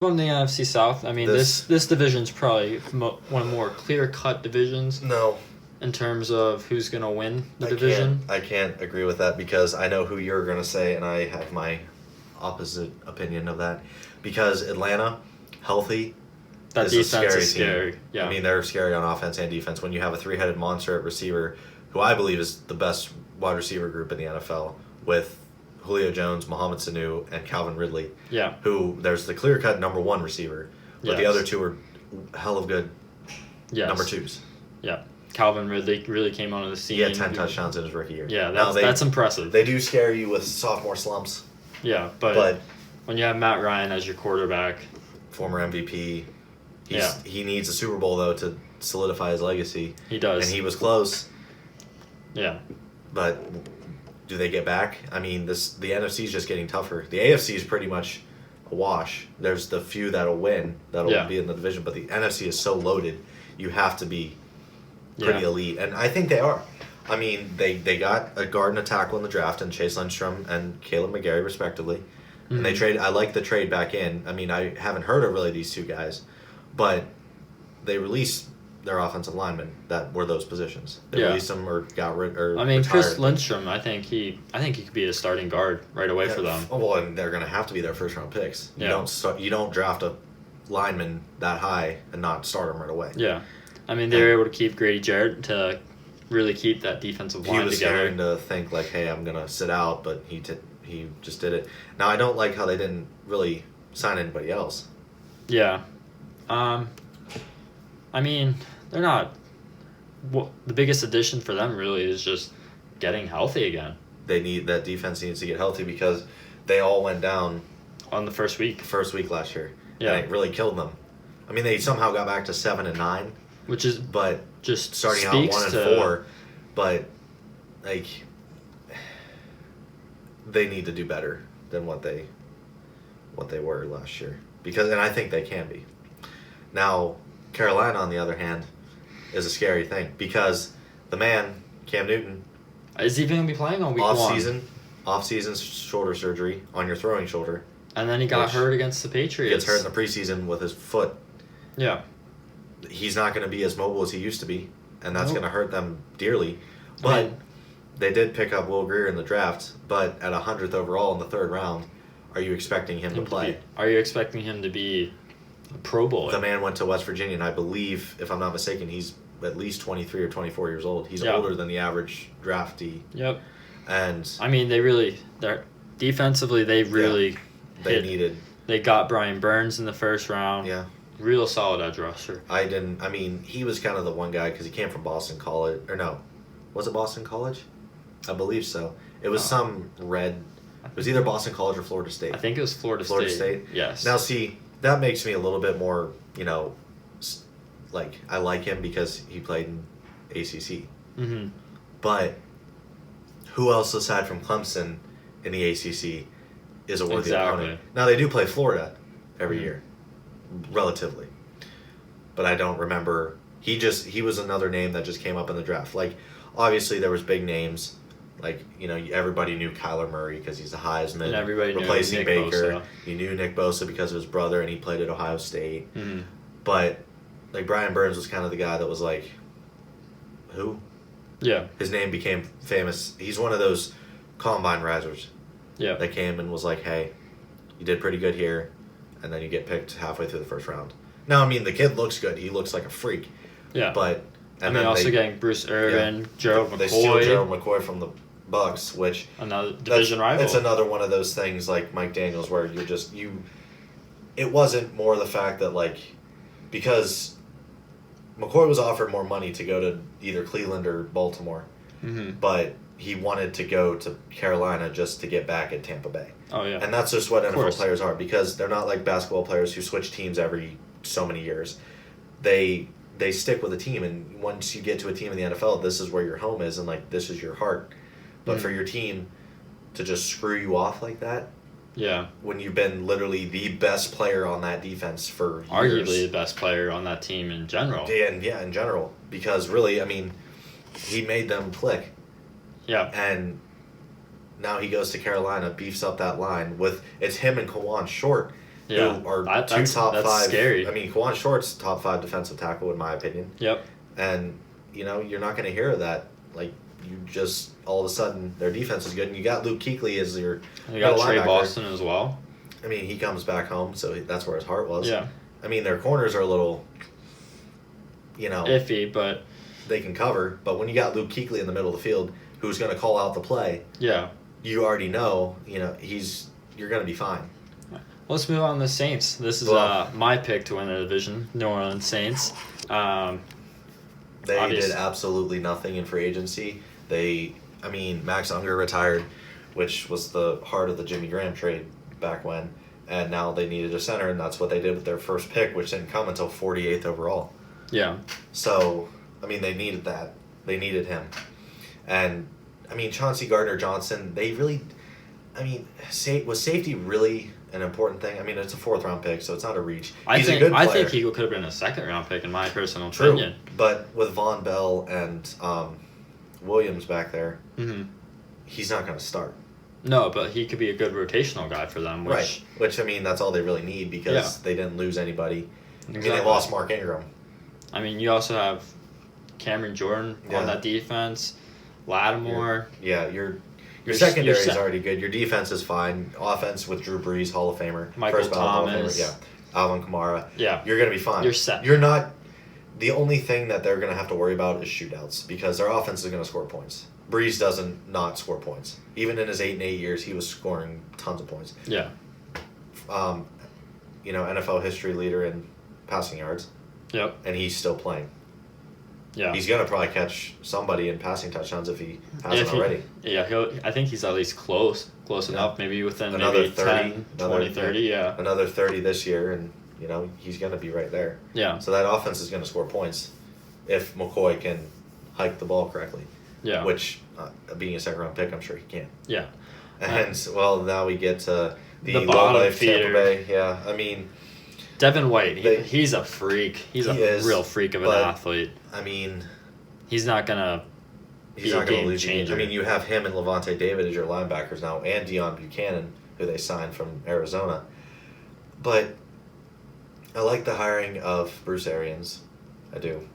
From the NFC South, I mean, this division's probably one of the more clear-cut divisions. No. In terms of who's going to win the division. I can't agree with that because I know who you're going to say, and I have my opposite opinion of that. Because Atlanta, healthy, that is defense a is scary. team. Yeah. I mean, they're scary on offense and defense. When you have a three-headed monster at receiver, who I believe is the best wide receiver group in the NFL, with Julio Jones, Mohamed Sanu, and Calvin Ridley. Yeah. Who there's the clear-cut number one receiver, but the other two are hell of good number twos. Yeah. Calvin Ridley really came onto the scene. He had 10 touchdowns in his rookie year. Yeah, that's impressive. They do scare you with sophomore slumps. Yeah, but when you have Matt Ryan as your quarterback. Former MVP. He needs a Super Bowl, though, to solidify his legacy. He does. And he was close. Yeah. But do they get back? I mean, the NFC is just getting tougher. The AFC is pretty much a wash. There's the few that'll win, that'll be in the division, but the NFC is so loaded, you have to be pretty elite, and I think they are. I mean, they got a guard and a tackle in the draft, and Chase Lindstrom and Caleb McGarry, respectively. Mm-hmm. And they traded. I like the trade back in. I mean, I haven't heard of really these two guys, but they released their offensive linemen that were those positions. They released them or got rid or. I mean, retired. Chris Lindstrom. I think he could be a starting guard right away for them. Well, and they're going to have to be their first round picks. You don't draft a lineman that high and not start him right away. Yeah. I mean, they were able to keep Grady Jarrett to really keep that defensive line together. He was starting to think, like, hey, I'm going to sit out, but he just did it. Now, I don't like how they didn't really sign anybody else. Yeah. I mean, they're not... Well, the biggest addition for them, really, is just getting healthy again. That defense needs to get healthy because they all went down... On the first week. Last year. Yeah. And it really killed them. I mean, they somehow got back to 7-9. Which is just starting out 1-4, but like they need to do better than what they were last year and I think they can be. Now, Carolina, on the other hand, is a scary thing because the man Cam Newton is he even gonna be playing on week 1? Off-season shoulder surgery on your throwing shoulder, and then he got hurt against the Patriots. Gets hurt in the preseason with his foot. Yeah. He's not going to be as mobile as he used to be, and that's going to hurt them dearly. But they did pick up Will Grier in the draft, but at 100th overall in the third round, are you expecting him to play? Are you expecting him to be a Pro Bowler? The man went to West Virginia, and I believe, if I'm not mistaken, he's at least 23 or 24 years old. He's older than the average draftee. Yep. And I mean, defensively, they needed. They got Brian Burns in the first round. Yeah. Real solid edge rusher. He was kind of the one guy because he came from Boston College. Or no, was it Boston College? I believe so. It was some red. It was either Boston College or Florida State. I think it was Florida State. Yes. Now, see, that makes me a little bit more, like, I like him because he played in ACC. Mm-hmm. But who else aside from Clemson in the ACC is a worthy opponent? Now, they do play Florida every year. Relatively, but I don't remember. He was another name that just came up in the draft. Like, obviously there was big names, like everybody knew Kyler Murray because he's the Heisman, and everybody replacing knew Nick Baker. Bosa. You knew Nick Bosa because of his brother, and he played at Ohio State. Mm-hmm. But like Brian Burns was kind of the guy that was like, who? Yeah. His name became famous. He's one of those combine risers. Yeah. That came and was like, hey, you did pretty good here. And then you get picked halfway through the first round. Now, I mean, the kid looks good. He looks like a freak. Yeah. But getting Bruce Irvin, Gerald McCoy. They steal Gerald McCoy from the Bucks, which another division rival. It's another one of those things like Mike Daniels, where it wasn't more the fact that because McCoy was offered more money to go to either Cleveland or Baltimore, but he wanted to go to Carolina just to get back at Tampa Bay. Oh, yeah. And that's just what NFL players are, because they're not like basketball players who switch teams every so many years. They stick with a team, and once you get to a team in the NFL, this is where your home is, and this is your heart. But for your team to just screw you off like that, when you've been literally the best player on that defense for years. Arguably the best player on that team in general. Yeah, in general. Because really, I mean, he made them click. Yeah. And now he goes to Carolina, beefs up that line with it's him and Kawan Short, Yeah, who are that's top five. scary. I mean, Kwan Short's top 5 defensive tackle in my opinion. Yep. And you're not going to hear that. Like, you just all of a sudden their defense is good, and you got Luke Kuechly as your. You got Trey linebacker. Boston as well. I mean, he comes back home, so that's where his heart was. Yeah. I mean, their corners are a little, iffy, but they can cover. But when you got Luke Kuechly in the middle of the field, who's going to call out the play, yeah, you already know. You're going to be fine. Let's move on to the Saints. This is my pick to win the division, New Orleans Saints. They did absolutely nothing in free agency. Max Unger retired, which was the heart of the Jimmy Graham trade back when, and now they needed a center, and that's what they did with their first pick, which didn't come until 48th overall. Yeah. So, they needed that. They needed him. And, Chauncey Gardner-Johnson, they really... was safety really an important thing? It's a 4th-round pick, so it's not a reach. He's a good player. I think he could have been a 2nd-round pick, in my personal True, opinion. but with Von Bell and Williams back there, he's not going to start. No, but he could be a good rotational guy for them. Which that's all they really need because they didn't lose anybody. Exactly. They lost Mark Ingram. You also have Cameron Jordan on that defense, Lattimore. Your secondary is already good. Your defense is fine. Offense with Drew Brees, Hall of Famer. Michael First ballot Thomas. Hall of Famer. Yeah. Alvin Kamara. Yeah. You're going to be fine. You're set. You're not... The only thing that they're going to have to worry about is shootouts because their offense is going to score points. Brees doesn't not score points. Even in his 8 and 8 years, he was scoring tons of points. Yeah. NFL history leader in passing yards. Yep. And he's still playing. Yeah. He's going to probably catch somebody in passing touchdowns if he hasn't already. I think he's at least close enough, maybe within another maybe 30, 10, 20, 30, yeah. Another 30 this year, and, he's going to be right there. Yeah. So that offense is going to score points if McCoy can hike the ball correctly. Yeah. Which, being a 2nd-round pick, I'm sure he can. Yeah. And, now we get to the bottom Tampa feeder. Bay. Yeah, Devin White, he's a freak. He's a real freak of an athlete. He's he's not going to be a game changer. You have him and Levante David as your linebackers now, and Deion Buchanan, who they signed from Arizona. But I like the hiring of Bruce Arians. I do.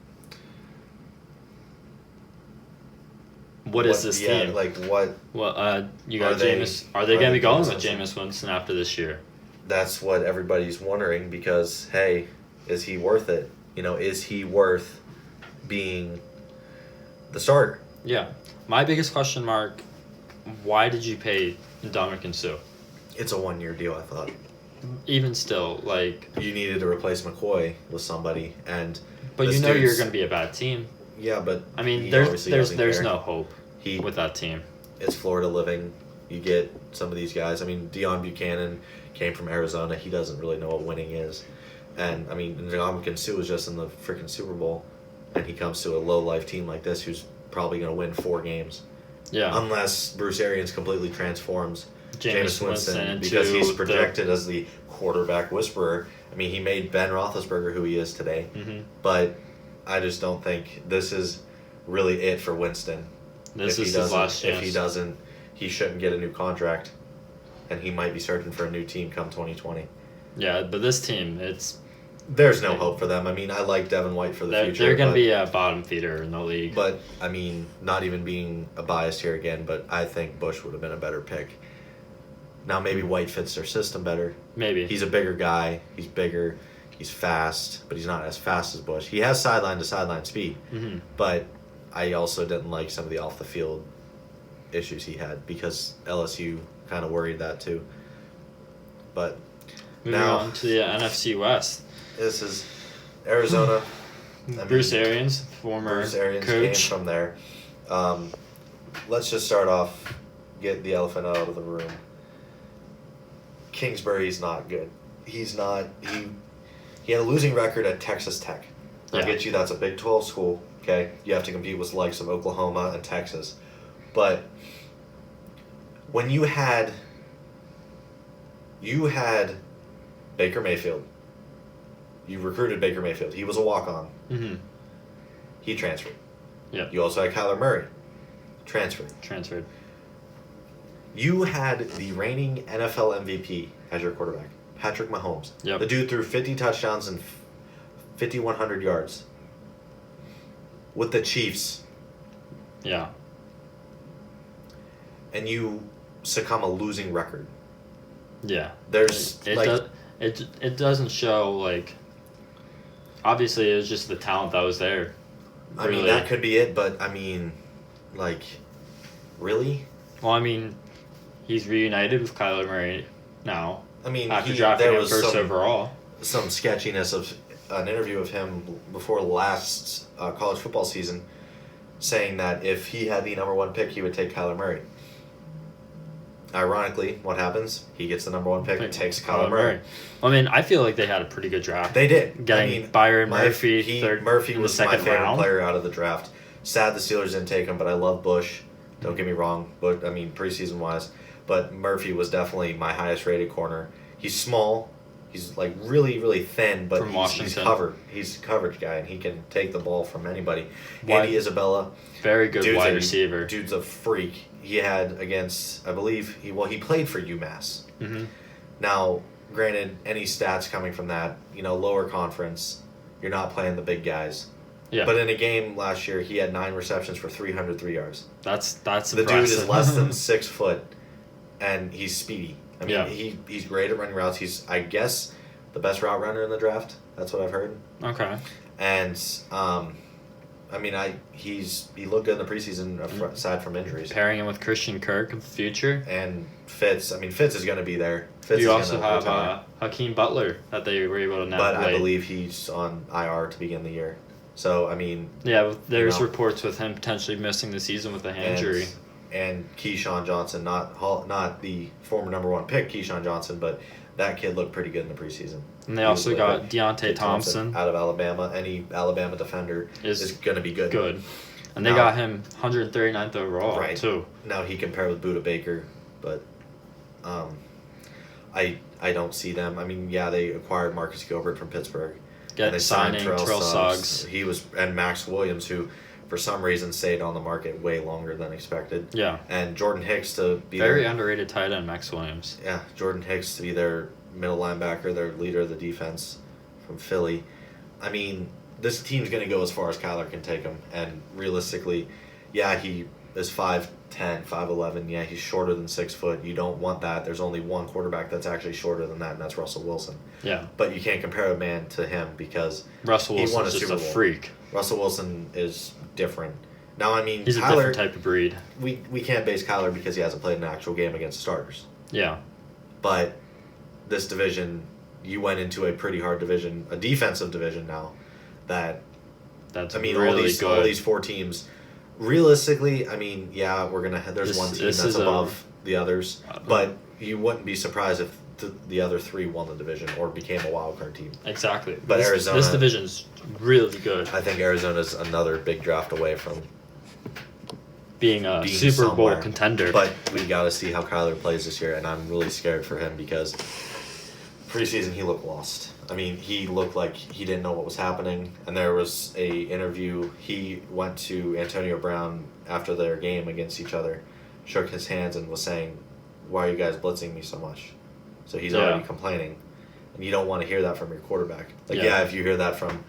What is this team? What? Well, you got Jameis. Are they going to be going with Jameis Winston after this year? That's what everybody's wondering because, hey, is he worth it? Is he worth being the starter? Yeah. My biggest question mark, why did you pay Ndamukong Suh? It's a 1-year deal, I thought. Even still, you needed to replace McCoy with somebody, but you're going to be a bad team. Yeah, but there's no hope with that team. It's Florida living. You get some of these guys. Deion Buchanan came from Arizona. He doesn't really know what winning is. And, Ndamukong Suh was just in the freaking Super Bowl, and he comes to a low-life team like this who's probably going to win 4 games. Yeah. Unless Bruce Arians completely transforms Jameis Winston because he's projected as the quarterback whisperer. He made Ben Roethlisberger who he is today. Mm-hmm. But I just don't think this is really it for Winston. This is his last chance. If he doesn't, he shouldn't get a new contract, and he might be searching for a new team come 2020. Yeah, but this team, there's no hope for them. I like Devin White for the future. They're going to be a bottom feeder in the league. But, not even being a bias here again, but I think Bush would have been a better pick. Now, maybe White fits their system better. Maybe. He's a bigger guy. He's bigger. He's fast, but he's not as fast as Bush. He has sideline-to-sideline speed, but I also didn't like some of the off-the-field issues he had because LSU kind of worried that too. But moving on to the NFC West. This is Arizona. Bruce Arians, former Bruce Arians coach. came from there. Let's just start off, get the elephant out of the room. Kingsbury's not good. He's not. He had a losing record at Texas Tech. I'll get you that's a Big 12 school, okay? You have to compete with the likes of Oklahoma and Texas. But when you had Baker Mayfield, you recruited Baker Mayfield. He was a walk-on. Mm-hmm. He transferred. Yeah. You also had Kyler Murray. Transferred. Transferred. You had the reigning NFL MVP as your quarterback. Patrick Mahomes. Yep. The dude threw 50 touchdowns and 5,100 yards with the Chiefs. Yeah. And you succumb a losing record. Yeah. There's it doesn't show like. Obviously, it was just the talent that was there. I mean, that could be it, but I mean, like, really? Well, I mean, he's reunited with Kyler Murray now. I mean, after drafting him first overall. Some sketchiness of an interview of him before last college football season, saying that if he had the number 1 pick, he would take Kyler Murray. Ironically, what happens? He gets the number 1 pick and takes Kyler Murray. I mean, I feel like they had a pretty good draft. They did. Getting Byron Murphy, Murphy was my favorite round. player out of the draft. Sad the Steelers didn't take him, but I love Bush. Don't get me wrong, but I mean preseason wise. But Murphy was definitely my highest rated corner. He's small. He's like really, really thin, but he's covered. He's a coverage guy, and he can take the ball from anybody. Andy Isabella. Very good wide receiver. Dude's a freak. He had against, I believe, he played for UMass. Mm-hmm. Now, granted, any stats coming from that, lower conference, you're not playing the big guys. Yeah. But in a game last year, he had 9 receptions for 303 yards. That's the impressive. Dude is less than 6 foot, and he's speedy. I mean, yeah. he's great at running routes. He's, I guess, the best route runner in the draft. That's what I've heard. Okay. And I mean, he looked good in the preseason aside from injuries. Pairing him with Christian Kirk in the future. And Fitz. I mean, Fitz is going to be there. Fitz you also have Hakeem Butler that they were able to now But play. I believe he's on IR to begin the year. So, I mean... Yeah, there's reports with him potentially missing the season with a hand injury. And Keyshawn Johnson, not the former number 1 pick, Keyshawn Johnson, but that kid looked pretty good in the preseason. And they also got Deontay Thompson out of Alabama. Any Alabama defender is going to be good. Good. And they got him 139th overall, too. Now he can pair with Budda Baker, but I don't see them. I mean, yeah, they acquired Marcus Gilbert from Pittsburgh. And they signed Terrell Suggs. And Max Williams, who for some reason stayed on the market way longer than expected. Yeah. And Jordan Hicks to be very underrated tight end, Max Williams. Yeah, Jordan Hicks to be their middle linebacker, their leader of the defense from Philly. I mean, this team's going to go as far as Kyler can take them. And realistically, yeah, he is 5'10", 5'11". Yeah, he's shorter than 6 foot. You don't want that. There's only one quarterback that's actually shorter than that, and that's Russell Wilson. Yeah. But you can't compare a man to him because Russell Wilson's just a freak. Russell Wilson is different. Now, I mean, he's Kyler, a different type of breed. We can't base Kyler because he hasn't played an actual game against starters. Yeah. But this division, you went into a pretty hard division, a defensive division now. That's really good. All these 4 teams. Realistically, I mean, yeah, there's one team that's above the others, but you wouldn't be surprised if the other 3 won the division or became a wild card team. Exactly. But Arizona, this division's really good. I think Arizona's another big draft away from being a Super Bowl contender. But we got to see how Kyler plays this year, and I'm really scared for him because preseason he looked lost. I mean, he looked like he didn't know what was happening. And there was a interview. He went to Antonio Brown after their game against each other, shook his hands, and was saying, "Why are you guys blitzing me so much?" So he's already complaining, and you don't want to hear that from your quarterback. If you hear that from,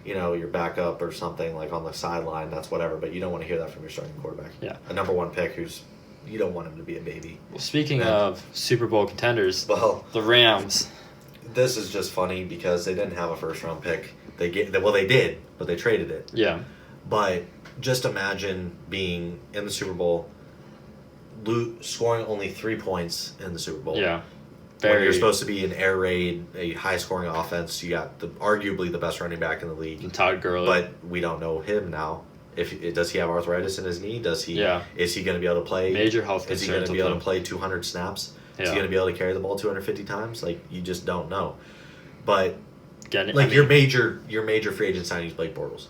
your backup or something like on the sideline, that's whatever. But you don't want to hear that from your starting quarterback. Yeah, a number 1 pick you don't want him to be a baby. Well, speaking of Super Bowl contenders, the Rams. This is just funny because they didn't have a first-round pick. They did, but they traded it. Yeah. But just imagine being in the Super Bowl, scoring only 3 points in the Super Bowl. Yeah. When you're supposed to be an air raid, a high-scoring offense, you got arguably the best running back in the league. And Todd Gurley. But we don't know him now. Does he have arthritis in his knee? Is he going to be able to play? Major health concerns. Is he going to be able to play 200 snaps? Yeah. Is he going to be able to carry the ball 250 times? You just don't know. But your major free agent signing is Blake Bortles.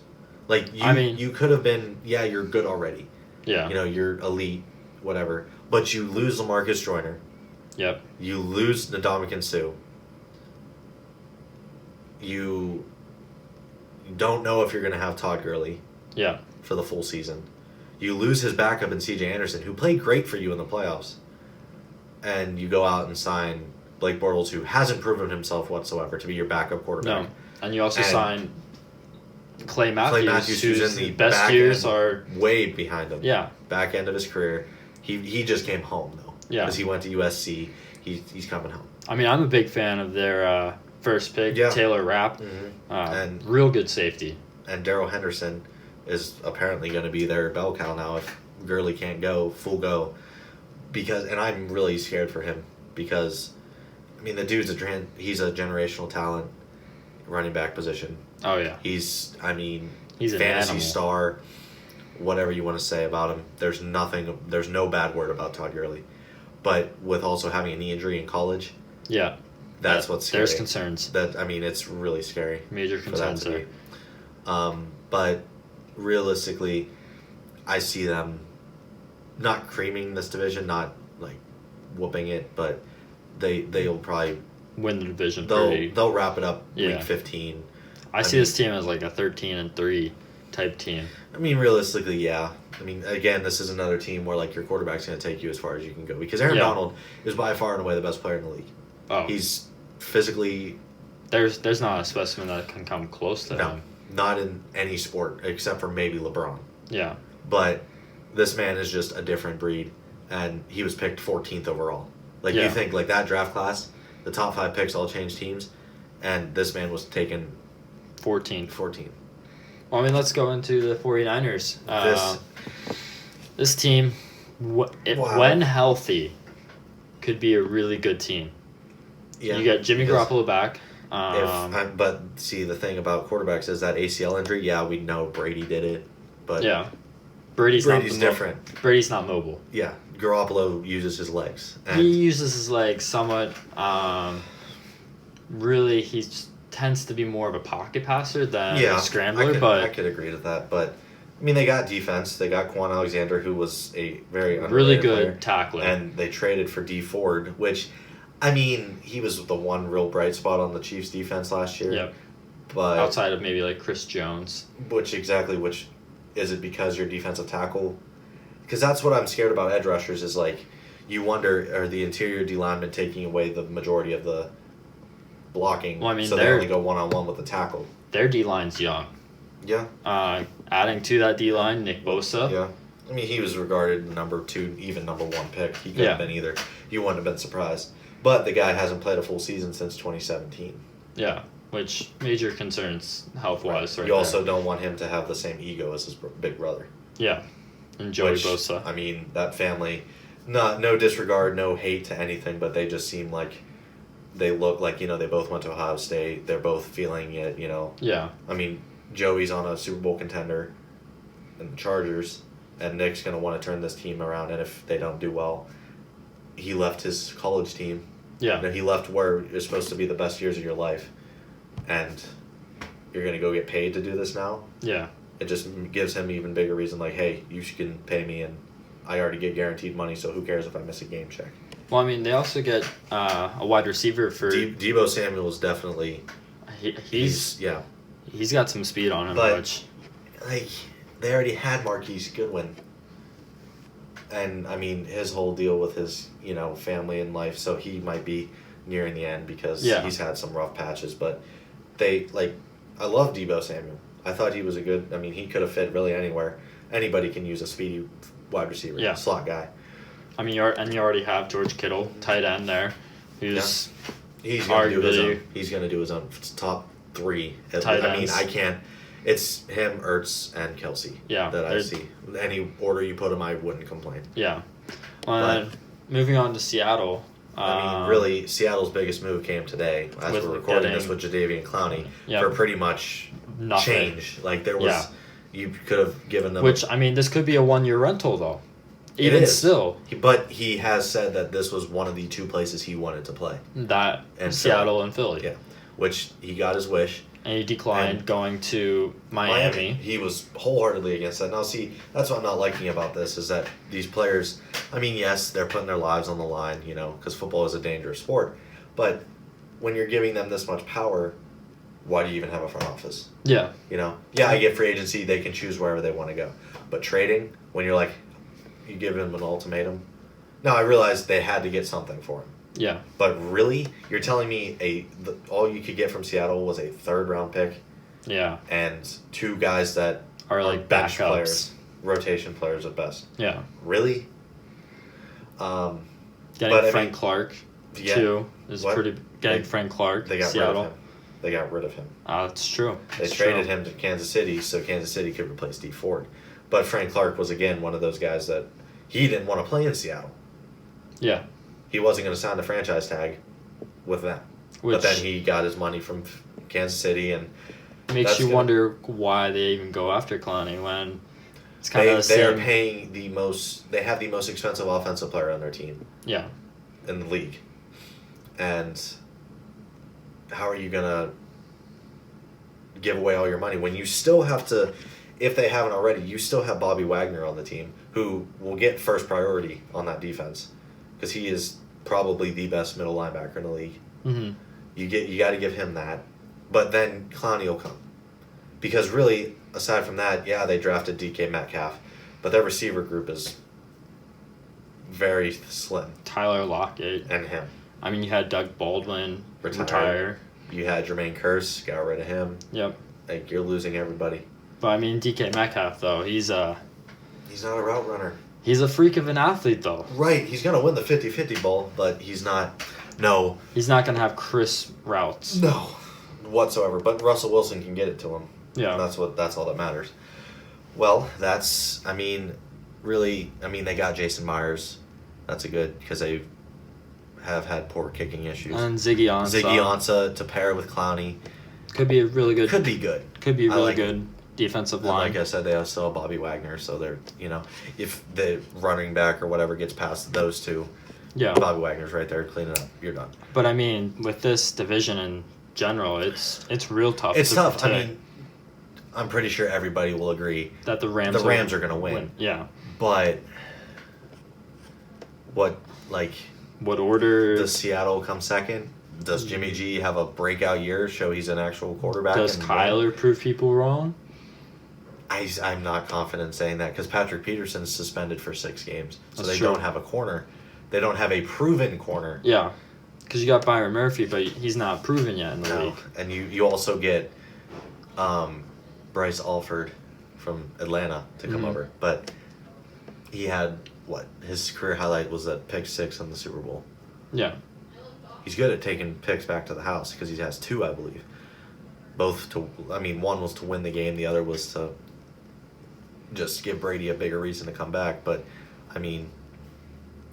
You could have been, you're good already. Yeah. You're elite, whatever. But you lose LaMarcus Joyner. Yep. You lose Ndamukong Suh. You don't know if you're going to have Todd Gurley. Yeah. For the full season. You lose his backup in C.J. Anderson, who played great for you in the playoffs. And you go out and sign Blake Bortles, who hasn't proven himself whatsoever to be your backup quarterback. No, and you also signed Clay Matthews, who's in the best years are way behind him. Yeah, back end of his career. He just came home though. Yeah, because he went to USC. He's coming home. I mean, I'm a big fan of their first pick, Taylor Rapp, and real good safety. And Darrell Henderson is apparently going to be their bell cow now if Gurley can't go full go. And I'm really scared for him because, I mean, the dude's he's a generational talent, running back position. Oh yeah, he's an fantasy animal. Star. Whatever you want to say about him, there's no bad word about Todd Gurley. But with also having a knee injury in college, that's what's scary. There's concerns. It's really scary. Major concerns there. But realistically, I see them not creaming this division, not like whooping it, but they'll probably win the division. They'll wrap it up week 15. I see this team as like a 13-3 type team. I mean, realistically, yeah. I mean, again, this is another team where like your quarterback's going to take you as far as you can go because Aaron Donald is by far and away the best player in the league. Oh, he's physically. There's not a specimen that can come close to him. Not in any sport except for maybe LeBron. Yeah. But this man is just a different breed, and he was picked 14th overall. Like you think like that draft class, the top 5 picks all changed teams, and this man was taken 14. Well, I mean, let's go into the 49ers. This team, when healthy, could be a really good team. Yeah, you got Jimmy Garoppolo back. But see, the thing about quarterbacks is that ACL injury. Yeah, we know Brady did it, but Brady's different. Brady's not mobile. Yeah, Garoppolo uses his legs. And he uses his legs somewhat. Really, he tends to be more of a pocket passer than a scrambler. I could agree with that, but I mean, they got defense. They got Quan Alexander, who was a very really good player, tackler, and they traded for D Ford, which. I mean, he was the one real bright spot on the Chiefs' defense last year. Yep. But outside of maybe like Chris Jones. Which is it because you're defensive tackle? Because that's what I'm scared about edge rushers is like, you wonder, are the interior D linemen taking away the majority of the blocking? Well, I mean, so they only go one-on-one with the tackle. Their D line's young. Yeah. Adding to that D line, Nick Bosa. Yeah. I mean, he was regarded number 2, even number 1 pick. He could have been either. You wouldn't have been surprised. But the guy hasn't played a full season since 2017. Yeah, which major concerns health-wise. You also don't want him to have the same ego as his big brother. Yeah, and Joey Bosa. I mean, that family, no disregard, no hate to anything, but they just seem like they look like, they both went to Ohio State. They're both feeling it, Yeah. I mean, Joey's on a Super Bowl contender in the Chargers, and Nick's going to want to turn this team around, and if they don't do well, he left his college team. Yeah. He left where it's supposed to be the best years of your life. And you're going to go get paid to do this now? Yeah. It just gives him even bigger reason, like, hey, you can pay me, and I already get guaranteed money, so who cares if I miss a game check? Well, I mean, they also get a wide receiver for... Deebo Samuel is definitely... He's got some speed on him. But, they already had Marquise Goodwin. And, I mean, his whole deal with his, family and life, so he might be nearing the end because he's had some rough patches. But I love Deebo Samuel. I thought he was he could have fit really anywhere. Anybody can use a speedy wide receiver, slot guy. I mean, you already have George Kittle, tight end there, who's he's going to do his own top 3. Tight ends. I can't. It's him, Ertz, and Kelsey that I see. Any order you put them, I wouldn't complain. Yeah. Moving on to Seattle. Really, Seattle's biggest move came today as we're recording this with Jadeveon Clowney for pretty much nothing. Change. Like, there was... You could have given them... Which, this could be a 1-year rental, though. Even still. But he has said that this was one of the 2 places he wanted to play. Seattle and Philly. Yeah. Which, he got his wish. And he declined going to Miami. He was wholeheartedly against that. Now, see, that's what I'm not liking about this, is that these players, yes, they're putting their lives on the line, because football is a dangerous sport. But when you're giving them this much power, why do you even have a front office? Yeah. I get free agency, they can choose wherever they want to go. But trading, when you're you give them an ultimatum. Now, I realized they had to get something for him. Yeah. But really, you're telling me all you could get from Seattle was a third-round pick? Yeah. And 2 guys that are like bench backups. players, rotation players at best. Yeah. Really? Getting Frank Clark, too, is pretty... Getting Frank Clark, they got Seattle. rid of him. They got rid of him. It's true. They traded him to Kansas City so Kansas City could replace Dee Ford. But Frank Clark was, again, one of those guys that he didn't want to play in Seattle. Yeah. He wasn't going to sign the franchise tag with them. But then he got his money from Kansas City, and makes you wonder why they even go after Clowney when it's kind of they are paying the most. They have the most expensive offensive player on their team. Yeah. In the league, and how are you gonna give away all your money when you still have to? If they haven't already, you still have Bobby Wagner on the team, who will get first priority on that defense, because he is probably the best middle linebacker in the league. Mm-hmm. You got to give him that, but then Clowney will come, because really, aside from that, yeah, they drafted DK Metcalf, but their receiver group is very slim. Tyler Lockett and him. I mean, you had Doug Baldwin retire. You had Jermaine Kearse, got rid of him. Yep. Like, you're losing everybody. But I mean, DK Metcalf though, he's not a route runner. He's a freak of an athlete though. Right, he's gonna win the 50-50 bowl, but he's not. No. He's not gonna have crisp routes. No, whatsoever. But Russell Wilson can get it to him. Yeah. And that's all that matters. Well, really, they got Jason Myers. That's a good, because they have had poor kicking issues. And Ziggy Ansah to pair with Clowney. Could be a really good. Could be good. Could be a really good defensive line. Like I said, they also have Bobby Wagner, so they're, if the running back or whatever gets past those two, yeah, Bobby Wagner's right there cleaning up. You're done. But I mean, with this division in general, it's real tough. It's tough. I'm pretty sure everybody will agree that the Rams are going to win. Yeah. But what order? Does Seattle come second? Does Jimmy G have a breakout year, show he's an actual quarterback? Does Kyler prove people wrong? I'm not confident saying that, because Patrick Peterson's suspended for 6 games. So That's they true. don't have a corner. They don't have a proven corner. Yeah. Because you got Byron Murphy, but he's not proven yet in the league. And you also get Bryce Alford from Atlanta to come over. But he had, his career highlight was that pick 6 in the Super Bowl. Yeah. He's good at taking picks back to the house, because he has 2, I believe. One was to win the game, the other was to just give Brady a bigger reason to come back. But,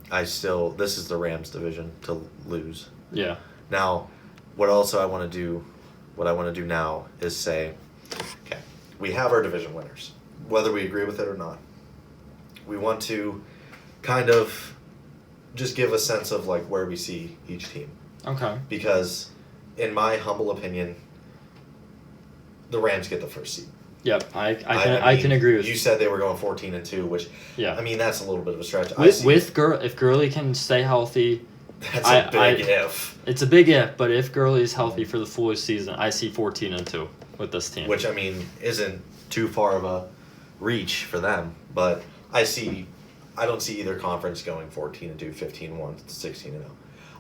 this is the Rams division to lose. Yeah. Now, what I want to do now is say, okay, we have our division winners, whether we agree with it or not. We want to kind of just give a sense of where we see each team. Okay. Because, in my humble opinion, the Rams get the first seed. Yep, I can agree with you. You said they were going 14-2, which that's a little bit of a stretch. If Gurley can stay healthy, that's a big if. It's a big if, but if Gurley is healthy for the full season, I see 14-2 with this team. Which isn't too far of a reach for them, but I don't see either conference going 14-2, 15-1, 16-0.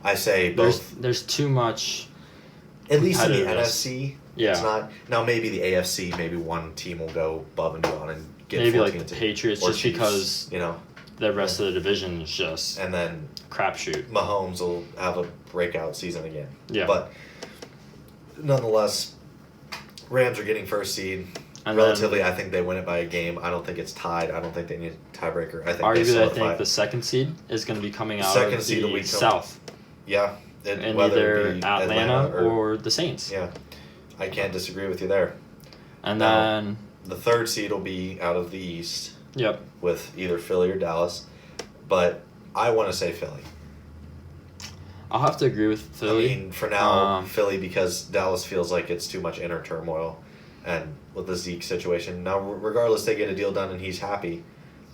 I say both. There's too much. At least in the NFC. Yeah. It's not. Now maybe the AFC, maybe one team will go above and beyond and get maybe 14 like the Patriots, just Chiefs, because the rest of the division is just and then crapshoot. Mahomes will have a breakout season again. Yeah. But nonetheless, Rams are getting first seed. And relatively, I think they win it by a game. I don't think it's tied. I don't think they need a tiebreaker. I think the second seed is going to be coming out second of seed the South. Yeah. And either Atlanta or the Saints. Yeah. I can't disagree with you there. And then the third seed will be out of the East. Yep. With either Philly or Dallas. But I want to say Philly. I'll have to agree with Philly. For now, Philly, because Dallas feels like it's too much inner turmoil. And with the Zeke situation. Now, regardless, they get a deal done and he's happy.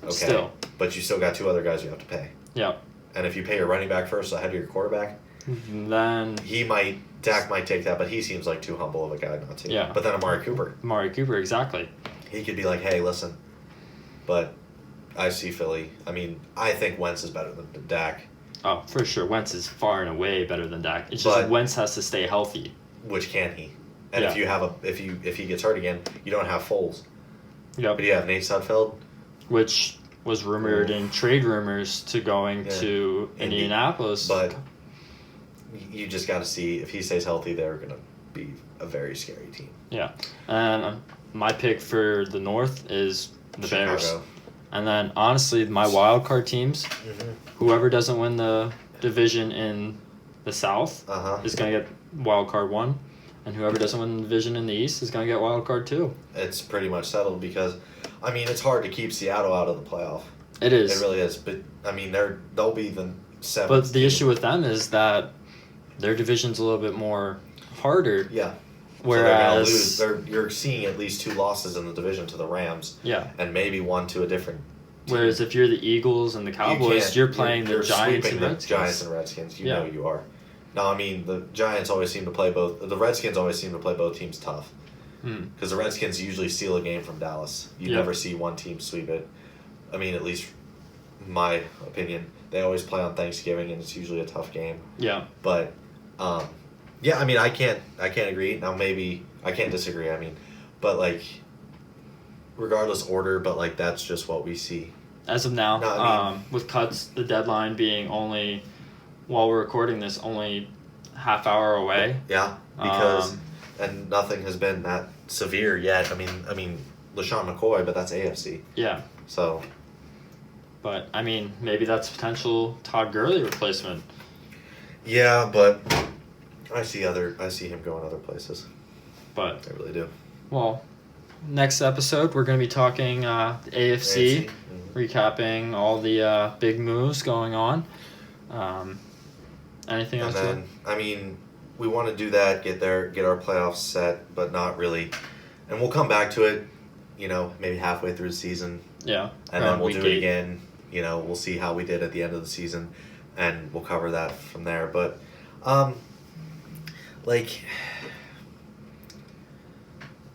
Okay. Still. But you still got 2 other guys you have to pay. Yep. And if you pay your running back first ahead of your quarterback, then Dak might take that, but he seems like too humble of a guy not to. Yeah. But then Amari Cooper, exactly. He could be like, hey, listen. But I see Philly. I think Wentz is better than Dak. Oh, for sure. Wentz is far and away better than Dak. It's just Wentz has to stay healthy. Which can he? And if he gets hurt again, you don't have Foles. Yep. But you have Nate Sudfeld, which was rumored in trade rumors to going to Indianapolis. But you just got to see if he stays healthy, they're going to be a very scary team. Yeah. And my pick for the North is the Chicago. Bears. And then, honestly, my wild card teams, whoever doesn't win the division in the South is going to get wild card 1. And whoever doesn't win the division in the East is going to get wild card 2. It's pretty much settled because, I mean, it's hard to keep Seattle out of the playoff. It is. It really is. But, I mean, they'll be the 7th. But the issue with them is that their division's a little bit more harder. Yeah. Whereas so you're seeing at least 2 losses in the division to the Rams. Yeah. And maybe 1 to a different team. Whereas if you're the Eagles and the Cowboys, you're playing the Giants and Redskins. Giants and Redskins. You know you are. No, I mean, the Giants always seem to play both. The Redskins always seem to play both teams tough. Because the Redskins usually steal a game from Dallas. You never see one team sweep it. I mean, at least my opinion. They always play on Thanksgiving, and it's usually a tough game. Yeah. But, yeah, I mean, I can't agree. Now, maybe I can't disagree. I mean, but, like, regardless order, but, like, that's just what we see. As of now, with cuts, the deadline being only... While we're recording this, only half hour away. Yeah, because and nothing has been that severe yet. I mean, LaShawn McCoy, but that's AFC. Yeah. So. But I mean, maybe that's a potential Todd Gurley replacement. Yeah, but I see him going other places. But I really do. Well, next episode we're going to be talking AFC. Recapping all the big moves going on. Anything else? And then, I mean, we want to do that, get our playoffs set, but not really. And we'll come back to it, maybe halfway through the season. Yeah. And then we'll do it again. We'll see how we did at the end of the season, and we'll cover that from there. But,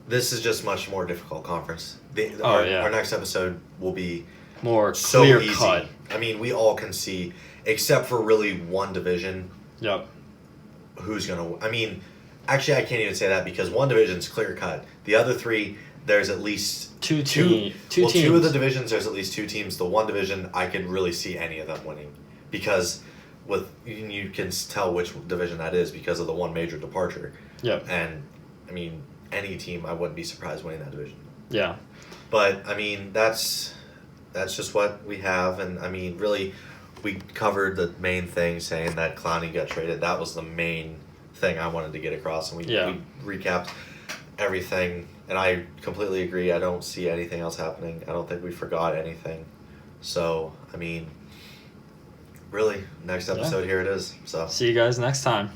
this is just much more difficult conference. Our next episode will be more so clear easy. cut. I mean, we all can see, except for really one division. Yep. Who's gonna? I mean, actually, I can't even say that because one division's clear cut. The other 3, there's at least two teams. 2 of the divisions, there's at least 2 teams. The one division, I could really see any of them winning because you can tell which division that is because of the one major departure. Yep. And I mean, any team, I wouldn't be surprised winning that division. Yeah. But I mean, that's just what we have, and I mean, really, we covered the main thing, saying that Clowney got traded. That was the main thing I wanted to get across, and we recapped everything. And I completely agree. I don't see anything else happening. I don't think we forgot anything. So I mean, really, next episode here it is. So see you guys next time.